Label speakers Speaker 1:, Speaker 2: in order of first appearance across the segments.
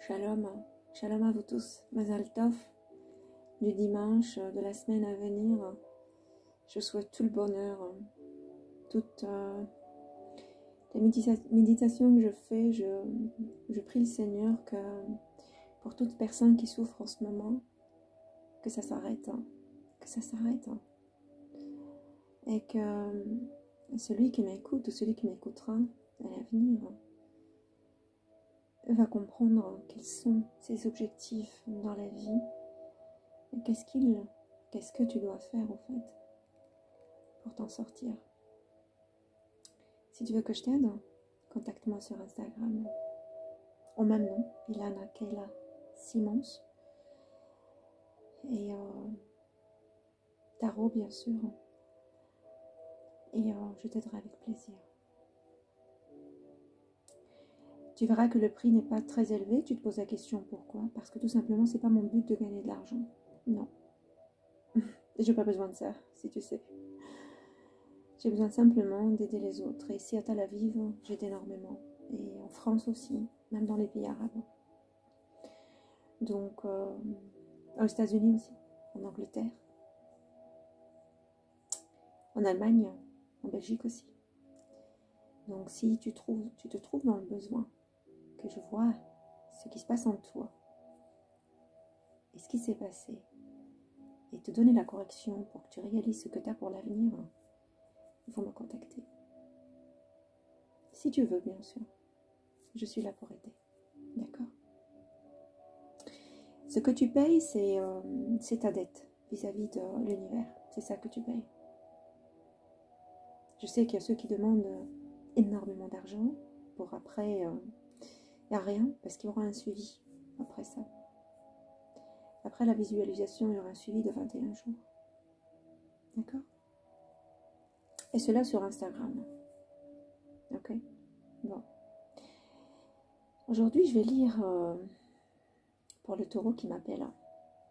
Speaker 1: Shalom, shalom à vous tous, Mazal Tov, du dimanche de la semaine à venir. Je souhaite tout le bonheur, toute les méditations que je fais, je prie le Seigneur que pour toute personne qui souffre en ce moment, que ça s'arrête, et que celui qui m'écoute ou celui qui m'écoutera à l'avenir va comprendre quels sont ses objectifs dans la vie et qu'est-ce que tu dois faire en fait pour t'en sortir. Si tu veux que je t'aide, contacte-moi sur Instagram au même nom, Ilana Kayla Simons, et tarot bien sûr, et je t'aiderai avec plaisir. Tu verras que le prix n'est pas très élevé. Tu te poses la question pourquoi? Parce que tout simplement, c'est pas mon but de gagner de l'argent. Non. J'ai pas besoin de ça, si tu sais. J'ai besoin simplement d'aider les autres. Et ici à Tel Aviv, j'aide énormément. Et en France aussi, même dans les pays arabes. Donc, aux États-Unis aussi, en Angleterre, en Allemagne, en Belgique aussi. Donc, si tu te trouves dans le besoin, que je vois ce qui se passe en toi et ce qui s'est passé et te donner la correction pour que tu réalises ce que tu as pour l'avenir, il faut me contacter. Si tu veux, bien sûr. Je suis là pour aider. D'accord? Ce que tu payes, c'est ta dette vis-à-vis de l'univers. C'est ça que tu payes. Je sais qu'il y a ceux qui demandent énormément d'argent pour après... il n'y a rien, parce qu'il y aura un suivi après ça. Après la visualisation, il y aura un suivi de 21 jours. D'accord? Et cela sur Instagram. Ok? Bon. Aujourd'hui, je vais lire pour le taureau qui m'appelle.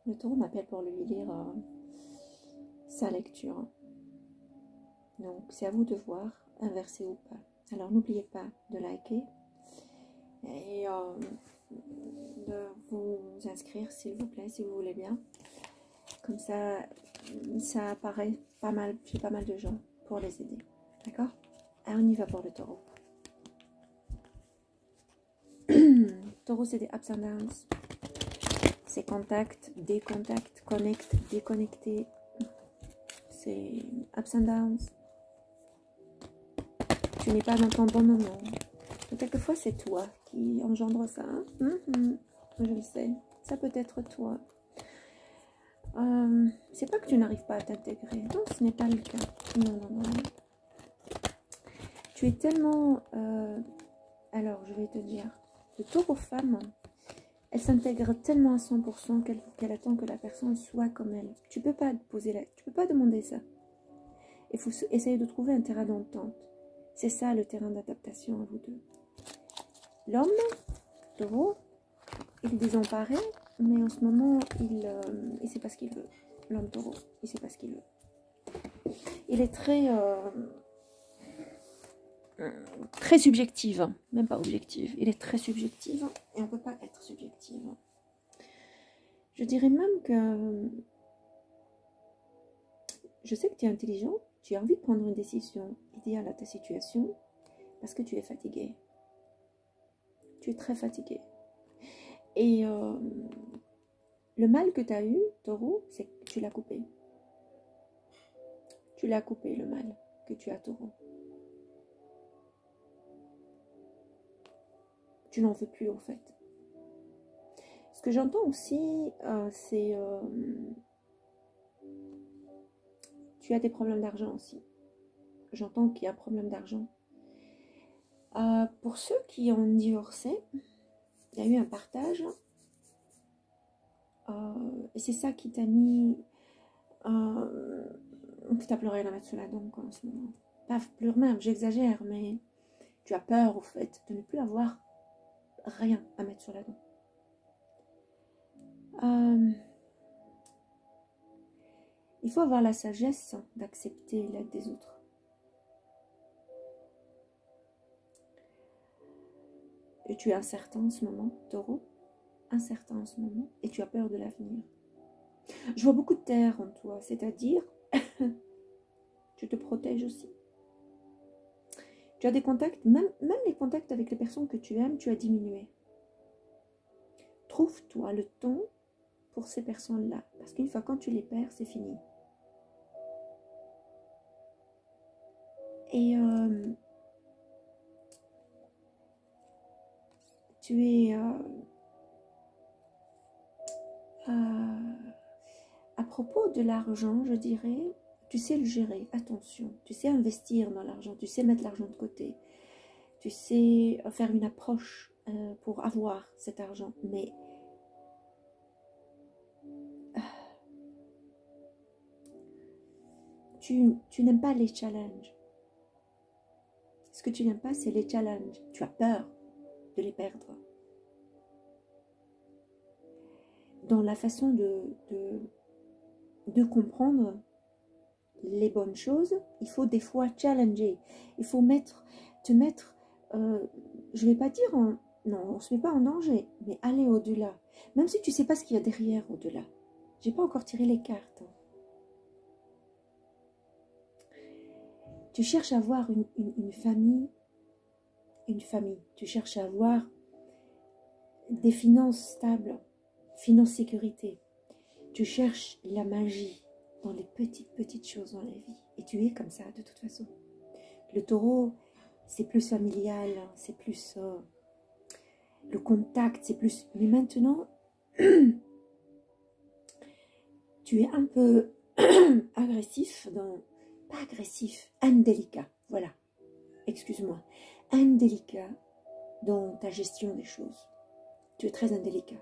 Speaker 1: Le taureau m'appelle pour lui lire sa lecture. Donc, c'est à vous de voir, inversé ou pas. Alors, n'oubliez pas de liker et de vous inscrire s'il vous plaît, si vous voulez bien. Comme ça apparaît pas mal, j'ai pas mal de gens pour les aider. D'accord? Alors on y va pour le taureau. Taureau, c'est des ups and downs. C'est contact, décontact, connect, déconnecté. C'est ups and downs. Tu n'es pas dans ton bon moment. Quelquefois, c'est toi qui engendre ça. Hein? Je le sais. Ça peut être toi. C'est pas que tu n'arrives pas à t'intégrer. Non, ce n'est pas le cas. Non. Tu es tellement... alors, je vais te dire. Le taureau femme, elle s'intègre tellement à 100% qu'elle attend que la personne soit comme elle. Tu peux pas tu peux pas demander ça. Il faut essayer de trouver un terrain d'entente. C'est ça le terrain d'adaptation à vous deux. L'homme, taureau, il est désemparé, mais en ce moment, il sait pas ce qu'il veut. L'homme taureau, il sait pas ce qu'il veut. Il est très subjective, même pas objective. Il est très subjective et on ne peut pas être subjective. Je dirais même que je sais que tu es intelligent, tu as envie de prendre une décision idéale à ta situation parce que tu es fatigué. Tu es très fatigué. Et le mal que tu as eu, taureau, c'est que tu l'as coupé. Tu l'as coupé, le mal que tu as, taureau. Tu n'en veux plus, en fait. Ce que j'entends aussi, c'est... tu as des problèmes d'argent aussi. J'entends qu'il y a un problème d'argent. Pour ceux qui ont divorcé, il y a eu un partage. Et c'est ça qui t'a mis... tu as pleuré la mettre sur la dent, quoi, en ce moment. Pas pleure même, j'exagère, mais tu as peur, au fait, de ne plus avoir rien à mettre sur la dent. Il faut avoir la sagesse d'accepter l'aide des autres. Et tu es incertain en ce moment, taureau. incertain en ce moment et tu as peur de l'avenir. Je vois beaucoup de terre en toi, c'est-à-dire, tu te protèges aussi. Tu as des contacts, même les contacts avec les personnes que tu aimes, tu as diminué. Trouve-toi le temps pour ces personnes-là, parce qu'une fois quand tu les perds, c'est fini. Et tu es à propos de l'argent, je dirais, tu sais le gérer, attention, tu sais investir dans l'argent, tu sais mettre l'argent de côté, tu sais faire une approche pour avoir cet argent, mais tu n'aimes pas les challenges. Ce que tu n'aimes pas, c'est les challenges. Tu as peur de les perdre. Dans la façon de comprendre les bonnes choses, il faut des fois challenger. Il faut te mettre, je ne vais pas dire, non, on ne se met pas en danger, mais aller au-delà. Même si tu ne sais pas ce qu'il y a derrière au-delà. Je n'ai pas encore tiré les cartes. Tu cherches à avoir une famille. Tu cherches à avoir des finances stables, finances sécurité. Tu cherches la magie dans les petites choses dans la vie. Et tu es comme ça de toute façon. Le taureau, c'est plus familial, c'est plus le contact, c'est plus... Mais maintenant, tu es un peu agressif dans... Pas agressif, indélicat, voilà. Excuse-moi. Indélicat dans ta gestion des choses. Tu es très indélicat.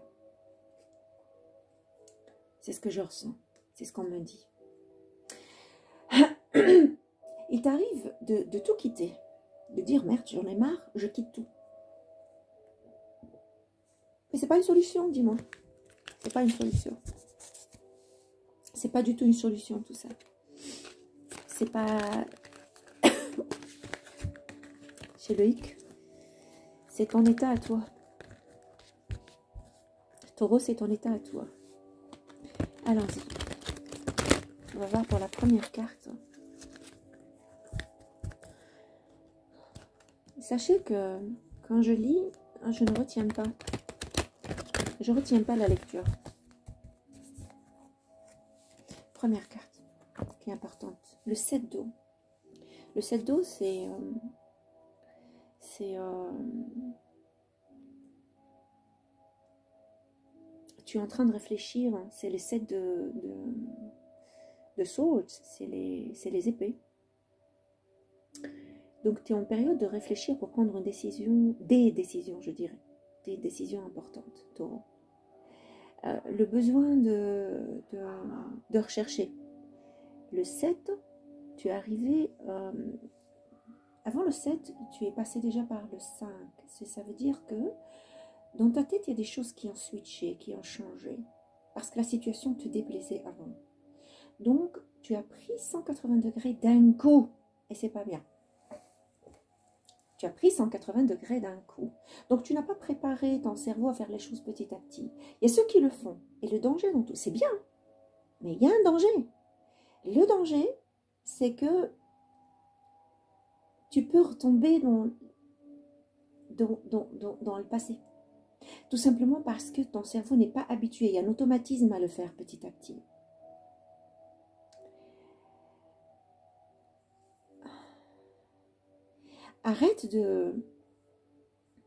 Speaker 1: C'est ce que je ressens. C'est ce qu'on me dit. Il t'arrive de tout quitter. De dire, merde, j'en ai marre, je quitte tout. Mais c'est pas une solution, dis-moi. C'est pas une solution. C'est pas du tout une solution, tout ça. C'est pas... Chez Loïc, c'est ton état à toi. Taureau, c'est ton état à toi. Allons-y. On va voir pour la première carte. Sachez que quand je lis, je ne retiens pas. Je ne retiens pas la lecture. Première carte qui est importante. Le 7 d'eau. Le 7 d'eau, c'est... tu es en train de réfléchir. C'est les 7 de swords. C'est les épées. Donc, tu es en période de réfléchir pour prendre une décision, des décisions, je dirais. Des décisions importantes, taureau. Le besoin de rechercher. Le 7, tu es arrivé... avant le 7, tu es passé déjà par le 5. Ça veut dire que dans ta tête, il y a des choses qui ont switché, qui ont changé. Parce que la situation te déplaisait avant. Donc, tu as pris 180 degrés d'un coup. Et c'est pas bien. Tu as pris 180 degrés d'un coup. Donc, tu n'as pas préparé ton cerveau à faire les choses petit à petit. Il y a ceux qui le font. Et le danger dans tout, c'est bien. Mais il y a un danger. Le danger, c'est que tu peux retomber dans le passé. Tout simplement parce que ton cerveau n'est pas habitué. Il y a un automatisme à le faire petit à petit. Arrête de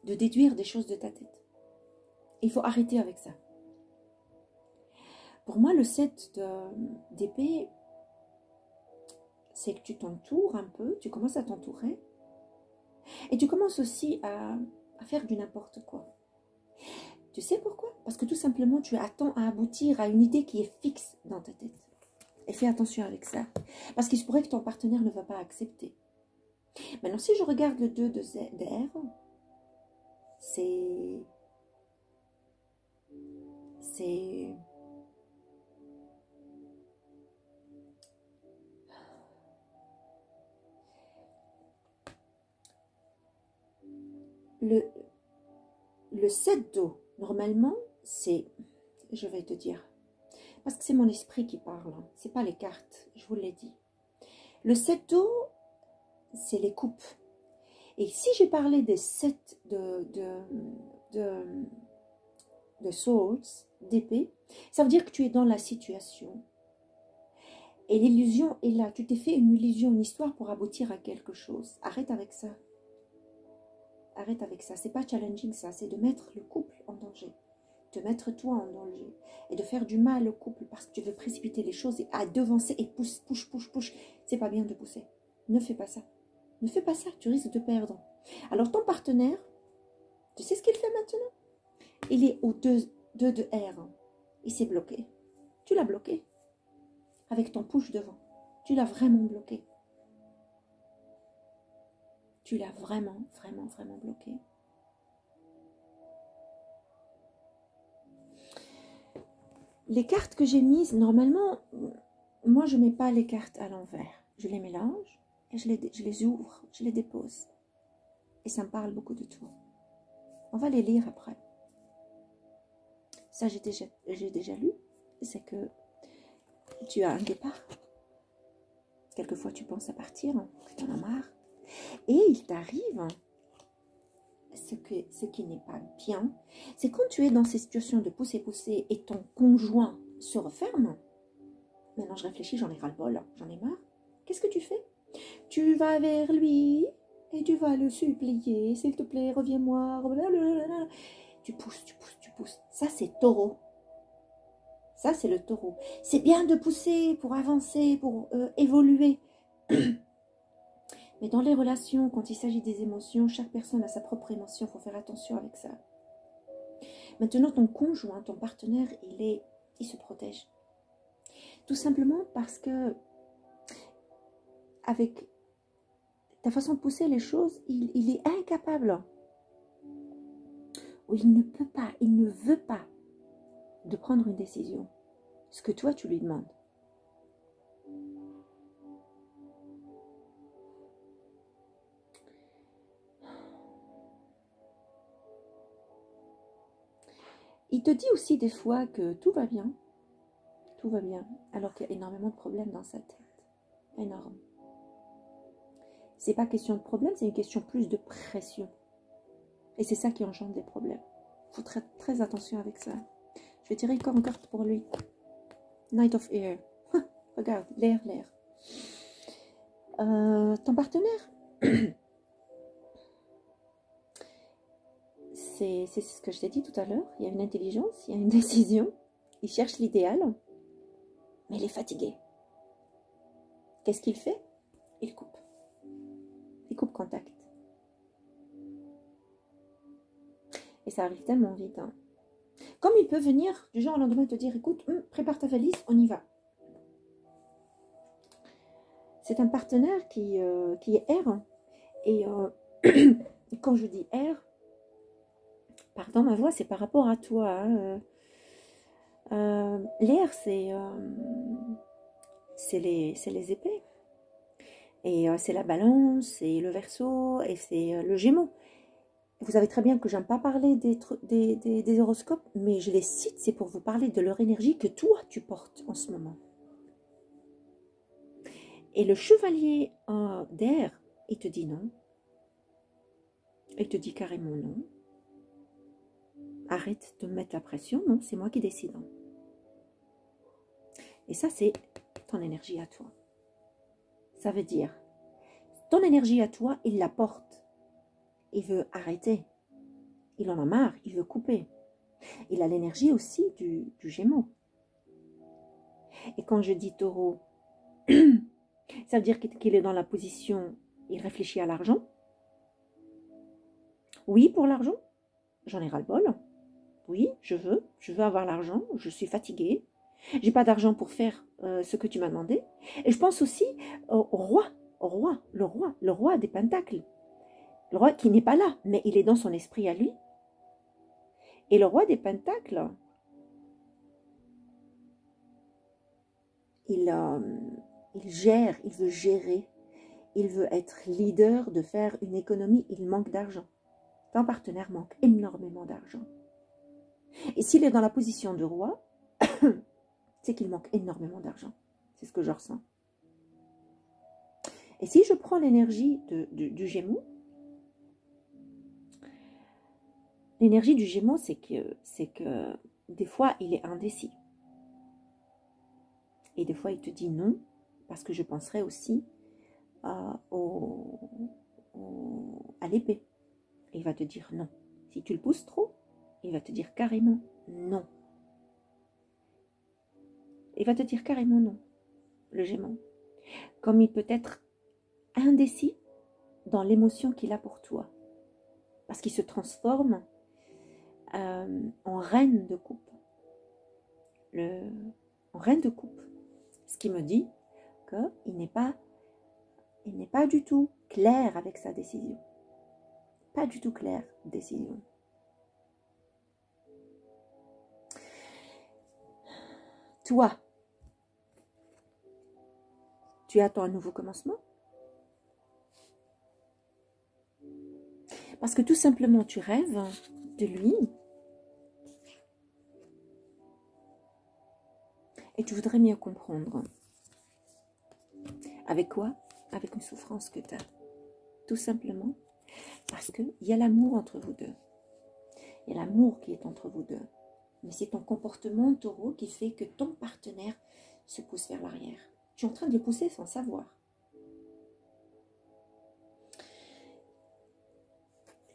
Speaker 1: déduire des choses de ta tête. Il faut arrêter avec ça. Pour moi, le 7 d'épée, c'est que tu t'entoures un peu, tu commences à t'entourer. Et tu commences aussi à faire du n'importe quoi. Tu sais pourquoi? Parce que tout simplement, tu attends à aboutir à une idée qui est fixe dans ta tête. Et fais attention avec ça. Parce qu'il se pourrait que ton partenaire ne va pas accepter. Maintenant, si je regarde le 2 d'air, c'est... Le 7 d'eau, normalement, c'est, je vais te dire, parce que c'est mon esprit qui parle, hein, c'est pas les cartes, je vous l'ai dit. Le 7 d'eau, c'est les coupes. Et si j'ai parlé des 7 de swords, d'épée, ça veut dire que tu es dans la situation. Et l'illusion est là. Tu t'es fait une illusion, une histoire pour aboutir à quelque chose. Arrête avec ça. Arrête avec ça. C'est pas challenging ça. C'est de mettre le couple en danger. De mettre toi en danger. Et de faire du mal au couple parce que tu veux précipiter les choses et à devancer et push. C'est pas bien de pousser. Ne fais pas ça. Ne fais pas ça. Tu risques de perdre. Alors ton partenaire, tu sais ce qu'il fait maintenant? Il est au 2 de R. Il s'est bloqué. Tu l'as bloqué. Avec ton push devant. Tu l'as vraiment bloqué. Tu l'as vraiment bloqué. Les cartes que j'ai mises, normalement, moi je ne mets pas les cartes à l'envers. Je les mélange et je les ouvre, je les dépose. Et ça me parle beaucoup de toi. On va les lire après. Ça, j'ai déjà lu. C'est que tu as un départ. Quelquefois, tu penses à partir, que tu en as marre. Et il t'arrive ce qui n'est pas bien. C'est quand tu es dans ces situations de pousser et ton conjoint se referme. Maintenant, je réfléchis, j'en ai ras-le-bol, j'en ai marre. Qu'est-ce que tu fais? Tu vas vers lui et tu vas le supplier. S'il te plaît, reviens-moi. Tu pousses. Ça, c'est taureau. Ça, c'est le taureau. C'est bien de pousser pour avancer, pour évoluer. Mais dans les relations, quand il s'agit des émotions, chaque personne a sa propre émotion. Il faut faire attention avec ça. Maintenant, ton conjoint, ton partenaire, il se protège. Tout simplement parce que avec ta façon de pousser les choses, il est incapable. Ou il ne peut pas, il ne veut pas de prendre une décision. Ce que toi, tu lui demandes. Il te dit aussi des fois que tout va bien, alors qu'il y a énormément de problèmes dans sa tête. Énorme. C'est pas question de problème, c'est une question plus de pression. Et c'est ça qui engendre des problèmes. Il faut très, très attention avec ça. Je vais tirer encore une carte pour lui. Knight of Air. Regarde, l'air. Ton partenaire, c'est ce que je t'ai dit tout à l'heure. Il y a une intelligence, il y a une décision. Il cherche l'idéal, mais il est fatigué. Qu'est-ce qu'il fait? Il coupe. Il coupe contact. Et ça arrive tellement vite. Hein. Comme il peut venir du jour au lendemain te dire, écoute, prépare ta valise, on y va. C'est un partenaire qui est R. Et quand je dis R, pardon ma voix, c'est par rapport à toi. Hein. L'air, c'est les épées. Et c'est la balance, c'est le verseau, et c'est le gémeau. Vous savez très bien que j'aime pas parler des horoscopes, mais je les cite, c'est pour vous parler de leur énergie que toi, tu portes en ce moment. Et le chevalier d'air, il te dit non. Il te dit carrément non. Arrête de me mettre la pression, non, c'est moi qui décide. Et ça, c'est ton énergie à toi. Ça veut dire, ton énergie à toi, il la porte. Il veut arrêter. Il en a marre, il veut couper. Il a l'énergie aussi du Gémeaux. Et quand je dis taureau, ça veut dire qu'il est dans la position, il réfléchit à l'argent. Oui, pour l'argent, j'en ai ras-le-bol. Oui, je veux avoir l'argent, je suis fatiguée. J'ai pas d'argent pour faire ce que tu m'as demandé. Et je pense aussi au le roi des pentacles. Le roi qui n'est pas là, mais il est dans son esprit à lui. Et le roi des pentacles, il gère, il veut gérer, il veut être leader de faire une économie, il manque d'argent. Ton partenaire manque énormément d'argent. Et s'il est dans la position de roi, c'est qu'il manque énormément d'argent. C'est ce que je ressens. Et si je prends l'énergie du Gémeaux, l'énergie du Gémeaux, c'est que des fois, il est indécis. Et des fois, il te dit non, parce que je penserais aussi à l'épée. Et il va te dire non. Si tu le pousses trop, il va te dire carrément non. Il va te dire carrément non, le Gémeaux. Comme il peut être indécis dans l'émotion qu'il a pour toi. Parce qu'il se transforme en reine de coupe. En reine de coupe. Ce qui me dit qu'il n'est pas du tout clair avec sa décision. Pas du tout clair, décision. Toi, tu attends un nouveau commencement? Parce que tout simplement, tu rêves de lui. Et tu voudrais mieux comprendre. Avec quoi? Avec une souffrance que tu as. Tout simplement parce qu'il y a l'amour entre vous deux. Il y a l'amour qui est entre vous deux. Mais c'est ton comportement, taureau, qui fait que ton partenaire se pousse vers l'arrière. Tu es en train de le pousser sans savoir.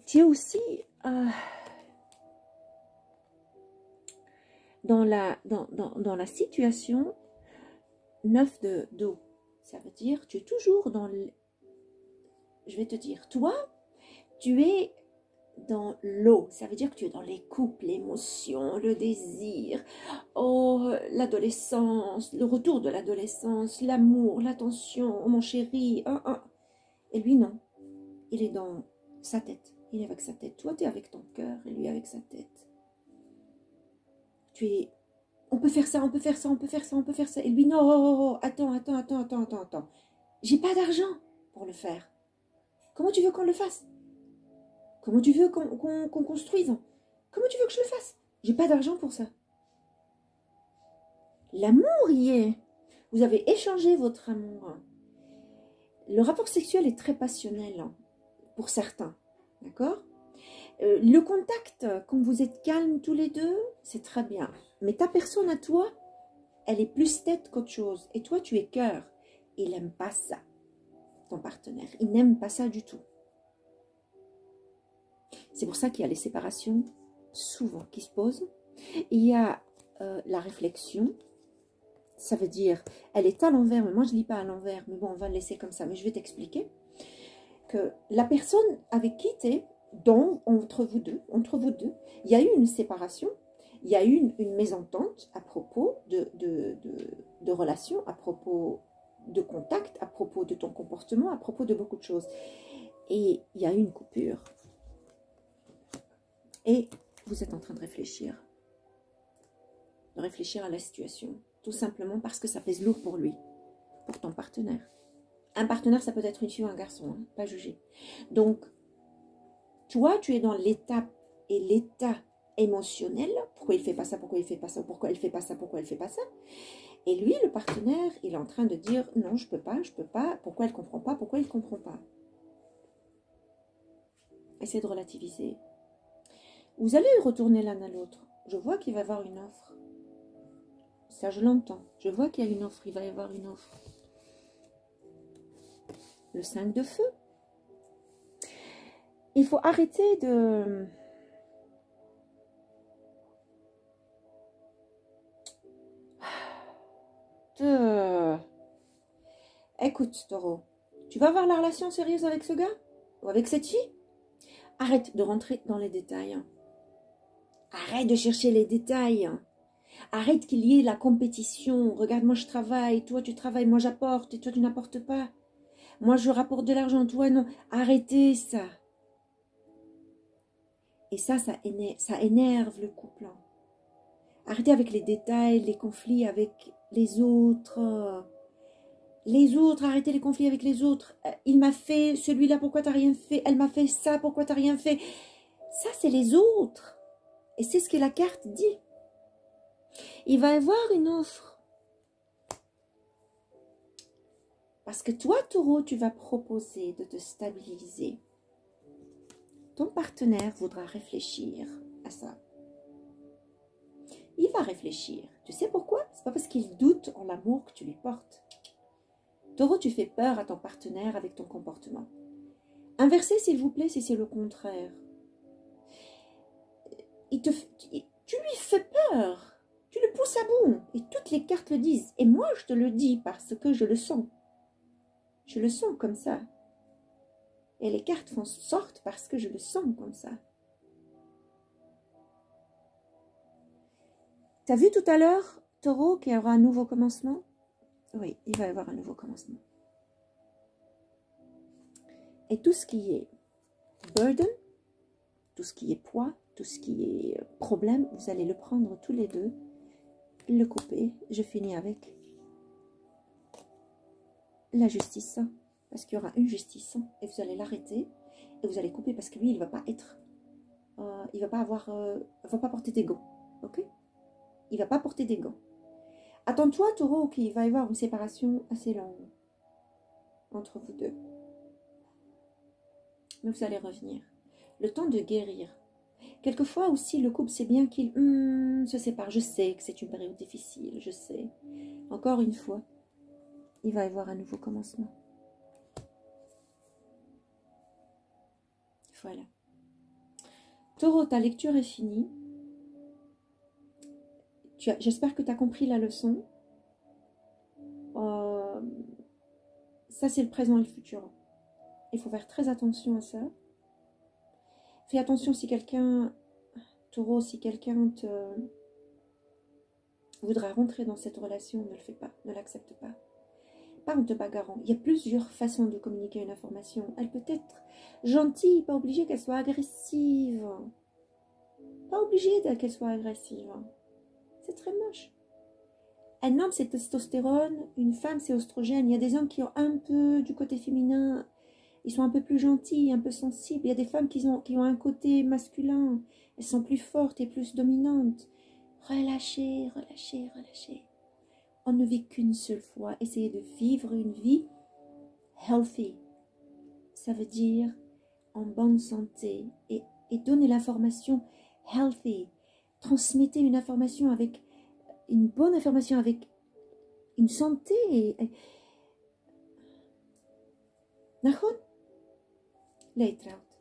Speaker 1: Tu es aussi dans la situation 9 de dos. Ça veut dire, tu es toujours dans le... Je vais te dire, toi, tu es dans l'eau. Ça veut dire que tu es dans les couples, l'émotion, le désir, oh, l'adolescence, le retour de l'adolescence, l'amour, l'attention, oh, mon chéri. Et lui, non. Il est dans sa tête. Il est avec sa tête. Toi, tu es avec ton cœur et lui avec sa tête. Tu es... On peut faire ça, on peut faire ça, on peut faire ça, on peut faire ça. Et lui, non, oh, attends. J'ai pas d'argent pour le faire. Comment tu veux qu'on le fasse? Comment tu veux qu'on construise? Comment tu veux que je le fasse? J'ai pas d'argent pour ça. L'amour y est. Vous avez échangé votre amour. Le rapport sexuel est très passionnel pour certains. D'accord? Le contact, quand vous êtes calmes tous les deux, c'est très bien. Mais ta personne à toi, elle est plus tête qu'autre chose. Et toi, tu es cœur. Il n'aime pas ça, ton partenaire. Il n'aime pas ça du tout. C'est pour ça qu'il y a les séparations, souvent, qui se posent. Il y a la réflexion. Ça veut dire, elle est à l'envers, mais moi je ne lis pas à l'envers. Mais bon, on va le laisser comme ça. Mais je vais t'expliquer que la personne avec qui tu es, entre vous deux, il y a eu une séparation, il y a eu une mésentente à propos de relations, à propos de contact, à propos de ton comportement, à propos de beaucoup de choses. Et il y a eu une coupure. Et vous êtes en train de réfléchir à la situation, tout simplement parce que ça pèse lourd pour lui, pour ton partenaire. Un partenaire, ça peut être une fille ou un garçon, hein, pas jugé. Donc, toi, tu es dans l'étape et l'état émotionnel. Pourquoi il ne fait pas ça? Pourquoi il ne fait pas ça? Pourquoi elle ne fait pas ça? Pourquoi elle ne fait pas ça? Et lui, le partenaire, il est en train de dire non, je ne peux pas. Pourquoi elle ne comprend pas? Pourquoi il ne comprend pas? Essayez de relativiser. Vous allez retourner l'un à l'autre. Je vois qu'il va y avoir une offre. Ça, je l'entends. Je vois qu'il y a une offre. Il va y avoir une offre. Le 5 de feu. Il faut arrêter de... Écoute, taureau, tu vas avoir la relation sérieuse avec ce gars? Ou avec cette fille? Arrête de rentrer dans les détails. Arrête de chercher les détails. Arrête qu'il y ait la compétition. Regarde, moi je travaille, toi tu travailles, moi j'apporte et toi tu n'apportes pas. Moi je rapporte de l'argent, toi non. Arrêtez ça. Et ça énerve le couple. Arrêtez avec les détails, les conflits avec les autres. Arrêtez les conflits avec les autres. Il m'a fait celui-là, pourquoi t'as rien fait? Elle m'a fait ça, pourquoi t'as rien fait? Ça, c'est les autres. Et c'est ce que la carte dit. Il va y avoir une offre. Parce que toi, taureau, tu vas proposer de te stabiliser. Ton partenaire voudra réfléchir à ça. Il va réfléchir. Tu sais pourquoi? C'est pas parce qu'il doute en l'amour que tu lui portes. Taureau, tu fais peur à ton partenaire avec ton comportement. Inversez, s'il vous plaît, si c'est le contraire. Tu lui fais peur. Tu le pousses à bout. Et toutes les cartes le disent. Et moi, je te le dis parce que je le sens. Je le sens comme ça. Et les cartes font sorte parce que je le sens comme ça. T'as vu tout à l'heure, taureau, qu'il y aura un nouveau commencement? Oui, il va y avoir un nouveau commencement. Et tout ce qui est burden, tout ce qui est poids, tout ce qui est problème, vous allez le prendre tous les deux, le couper. Je finis avec la justice, parce qu'il y aura une justice, et vous allez l'arrêter, et vous allez couper, parce que lui, il ne va pas être, il va pas avoir, va pas porter des gants, ok? Il va pas porter des gants. Attends-toi, taureau, qu'il va y avoir une séparation assez longue entre vous deux. Mais vous allez revenir. Le temps de guérir. Quelquefois aussi, le couple, c'est bien qu'il se sépare. Je sais que c'est une période difficile, je sais. Encore une fois, il va y avoir un nouveau commencement. Voilà. Taureau, ta lecture est finie. J'espère que tu as compris la leçon. Ça, c'est le présent et le futur. Il faut faire très attention à ça. Fais attention si quelqu'un, taureau, si quelqu'un voudra rentrer dans cette relation, ne le fais pas, ne l'accepte pas. Pas en te bagarrant. Il y a plusieurs façons de communiquer une information. Elle peut être gentille, pas obligée qu'elle soit agressive. Pas obligée qu'elle soit agressive. C'est très moche. Un homme, c'est testostérone, une femme, c'est oestrogène. Il y a des hommes qui ont un peu du côté féminin, ils sont un peu plus gentils, un peu sensibles. Il y a des femmes qui ont un côté masculin, elles sont plus fortes et plus dominantes. Relâchez, relâchez, relâchez. On ne vit qu'une seule fois. Essayez de vivre une vie healthy. Ça veut dire en bonne santé. Et donnez l'information healthy. Transmettez une information avec une bonne information, avec une santé. Nahon? Later out.